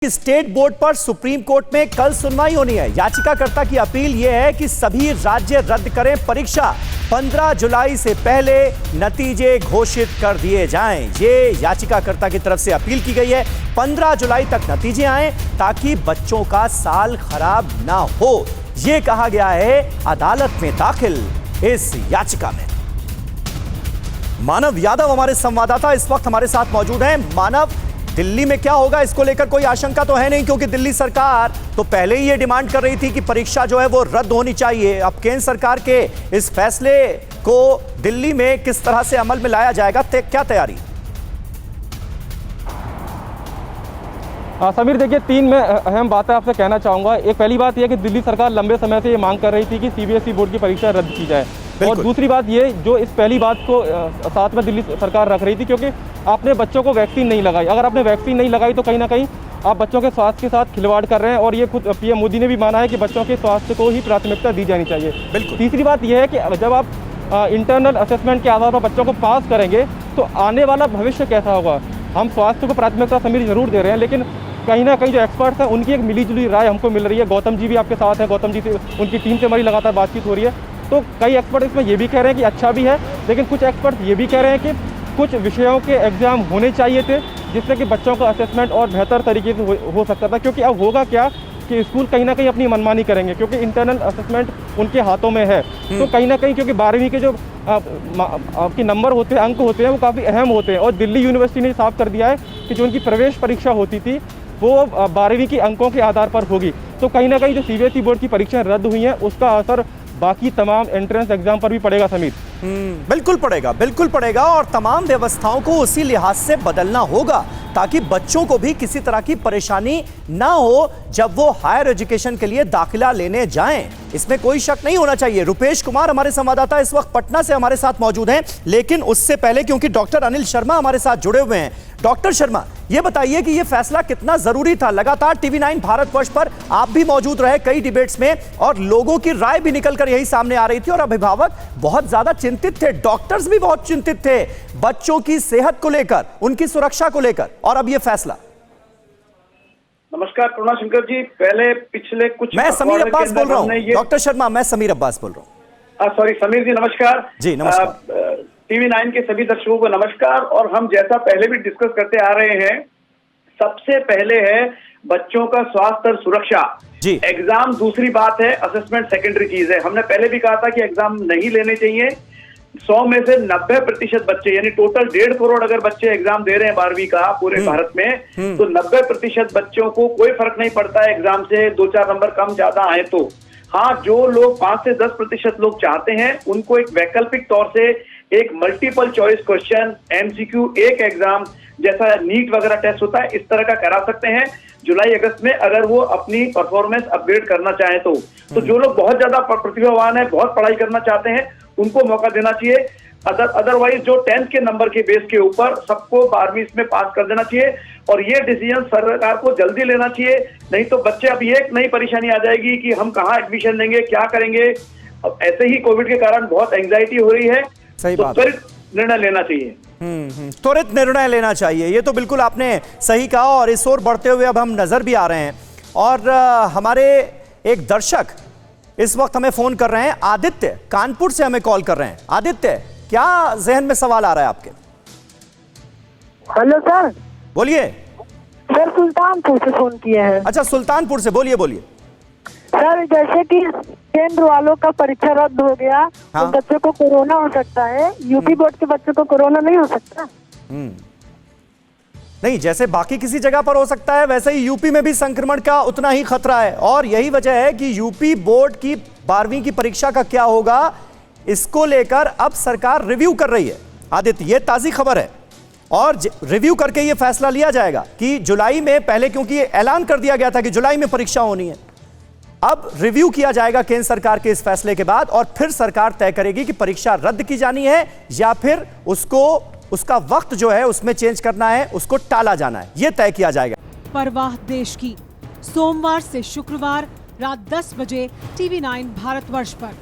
State board पर supreme court में कल सुनवाई होनी है। याचिकाकर्ता की अपील यह है कि सभी राज्य रद्द करें परीक्षा, 15 जुलाई से पहले नतीजे घोषित कर दिए जाएं। ये याचिकाकर्ता की तरफ से अपील की गई है। 15 जुलाई तक नतीजे आए ताकि बच्चों का साल खराब ना हो, यह कहा गया है अदालत में दाखिल इस याचिका में। मानव यादव हमारे संवाददाता इस वक्त हमारे साथ मौजूद हैं। मानव, दिल्ली में क्या होगा, इसको लेकर कोई आशंका तो है नहीं, क्योंकि दिल्ली सरकार तो पहले ही ये डिमांड कर रही थी कि परीक्षा जो है वो रद्द होनी चाहिए। अब केंद्र सरकार के इस फैसले को दिल्ली में किस तरह से अमल में लाया जाएगा, क्या तैयारी? समीर, देखिए, 3 मैं अहम बातें आपसे कहना चाहूँगा। एक पहली बात यह कि दिल्ली सरकार लंबे समय से ये मांग कर रही थी कि सीबीएसई बोर्ड की परीक्षा रद्द की जाए, और दूसरी बात ये जो इस पहली बात को साथ में दिल्ली सरकार रख रही थी क्योंकि आपने बच्चों को वैक्सीन नहीं लगाई। अगर आपने वैक्सीन नहीं लगाई तो कहीं ना कहीं आप बच्चों के स्वास्थ्य के साथ खिलवाड़ कर रहे हैं, और ये खुद पीएम मोदी ने भी माना है कि बच्चों के स्वास्थ्य को ही प्राथमिकता दी जानी चाहिए। तीसरी बात यह है कि जब आप इंटरनल असेसमेंट के आधार पर बच्चों को पास करेंगे तो आने वाला भविष्य कैसा होगा। हम स्वास्थ्य को प्राथमिकता समीर जरूर दे रहे हैं, लेकिन कहीं ना कहीं जो एक्सपर्ट्स हैं उनकी एक मिलीजुली राय हमको मिल रही है। गौतम जी भी आपके साथ हैं, गौतम जी से उनकी टीम से हमारी लगातार बातचीत हो रही है। तो कई एक्सपर्ट इसमें ये भी कह रहे हैं कि अच्छा भी है, लेकिन कुछ एक्सपर्ट ये भी कह रहे हैं कि कुछ विषयों के एग्जाम होने चाहिए थे जिससे कि बच्चों का असेसमेंट और बेहतर तरीके से हो सकता था। क्योंकि अब होगा क्या कि स्कूल कहीं ना कहीं अपनी मनमानी करेंगे, क्योंकि इंटरनल असेसमेंट उनके हाथों में है। तो कहीं ना कहीं क्योंकि 12वीं के जो आपके नंबर होते हैं, अंक होते हैं, वो काफ़ी अहम होते हैं, और दिल्ली यूनिवर्सिटी ने साफ कर दिया है कि जो उनकी प्रवेश परीक्षा होती थी वो 12वीं के अंकों के आधार पर होगी। तो कहीं ना कहीं जो सीबीएसई बोर्ड की परीक्षाएं रद्द हुई हैं उसका असर बाकी तमाम एंट्रेंस एग्जाम पर भी पड़ेगा समीर। बिल्कुल पड़ेगा, बिल्कुल पड़ेगा, और तमाम व्यवस्थाओं को उसी लिहाज से बदलना होगा ताकि बच्चों को भी किसी तरह की परेशानी ना हो जब वो हायर एजुकेशन के लिए दाखिला लेने जाएं। इसमें कोई शक नहीं होना चाहिए। रुपेश कुमार हमारे संवाददाता इस वक्त पटना से हमारे साथ मौजूद हैं, लेकिन उससे पहले क्योंकि डॉक्टर अनिल शर्मा हमारे साथ जुड़े हुए हैं। डॉक्टर शर्मा, ये बताइए कि ये फैसला कितना जरूरी था। लगातार TV9 भारतवर्ष पर आप भी मौजूद रहे कई डिबेट्स में, और लोगों की राय भी निकलकर यही सामने आ रही थी, और अभिभावक बहुत ज्यादा चिंतित थे, डॉक्टर्स भी बहुत चिंतित थे बच्चों की सेहत को लेकर, उनकी सुरक्षा को लेकर, और अब ये फैसला। नमस्कार करुणा शंकर जी, पहले पिछले कुछ मैं समीर अब्बास बोल रहा हूँ। डॉक्टर शर्मा, मैं समीर अब्बास बोल रहा हूँ। सॉरी समीर जी, नमस्कार जी। नमस्कार। TV9 के सभी दर्शकों को नमस्कार। और हम जैसा पहले भी डिस्कस करते आ रहे हैं, सबसे पहले है बच्चों का स्वास्थ्य और सुरक्षा जी। एग्जाम दूसरी बात है, असेसमेंट सेकेंडरी चीज है। हमने पहले भी कहा था कि एग्जाम नहीं लेने चाहिए। 100 में से 90% बच्चे, यानी टोटल 1.5 करोड़ अगर बच्चे एग्जाम दे रहे हैं 12वीं का पूरे भारत में, तो 90% बच्चों को कोई फर्क नहीं पड़ता है एग्जाम से 2-4 नंबर कम ज्यादा आए तो। हाँ, जो लोग 5 से 10% लोग चाहते हैं उनको एक वैकल्पिक तौर से एक मल्टीपल चॉइस क्वेश्चन, MCQ, एक एग्जाम जैसा नीट वगैरह टेस्ट होता है, इस तरह का करा सकते हैं जुलाई अगस्त में, अगर वो अपनी परफॉर्मेंस अपग्रेड करना चाहें तो जो लोग बहुत ज्यादा प्रतिभावान है, बहुत पढ़ाई करना चाहते हैं, उनको मौका देना चाहिए। अदरवाइज जो 10th के नंबर के बेस के ऊपर सबको 12वीं में पास कर देना चाहिए, और ये डिसीजन सरकार को जल्दी लेना चाहिए। नहीं तो बच्चे अब ये एक नई परेशानी आ जाएगी कि हम कहाँ एडमिशन लेंगे, क्या करेंगे। अब ऐसे ही कोविड के कारण बहुत एंग्जाइटी हो रही है, तो त्वरित निर्णय लेना चाहिए। त्वरित निर्णय लेना चाहिए, ये तो बिल्कुल आपने सही कहा। और इस ओर बढ़ते हुए अब हम नजर भी आ रहे हैं, और हमारे एक दर्शक इस वक्त हमें फोन कर रहे हैं। आदित्य कानपुर से हमें कॉल कर रहे हैं। आदित्य, क्या जहन में सवाल आ रहा है आपके? Hello sir. बोलिए सर, सुल्तानपुर से फोन किए हैं। अच्छा, सुल्तानपुर से, बोलिए बोलिए। सर, जैसे कि केंद्र वालों का परीक्षा रद्द हो गया, हाँ? तो बच्चों को कोरोना हो सकता है, यूपी बोर्ड के बच्चों को कोरोना नहीं हो सकता? नहीं, जैसे बाकी किसी जगह पर हो सकता है वैसे ही यूपी में भी संक्रमण का उतना ही खतरा है, और यही वजह है कि यूपी बोर्ड की 12वीं की परीक्षा का क्या होगा इसको लेकर अब सरकार रिव्यू कर रही है। आदित्य, ये ताजी खबर है, और रिव्यू करके ये फैसला लिया जाएगा कि जुलाई में, पहले क्योंकि ये ऐलान कर दिया गया था कि जुलाई में परीक्षा होनी है, अब रिव्यू किया जाएगा केंद्र सरकार के इस फैसले के बाद, और फिर सरकार तय करेगी कि परीक्षा रद्द की जानी है या फिर उसका वक्त जो है उसमें चेंज करना है, उसको टाला जाना है, यह तय किया जाएगा। परवाह देश की, सोमवार से शुक्रवार रात 10 बजे TV9 भारतवर्ष पर।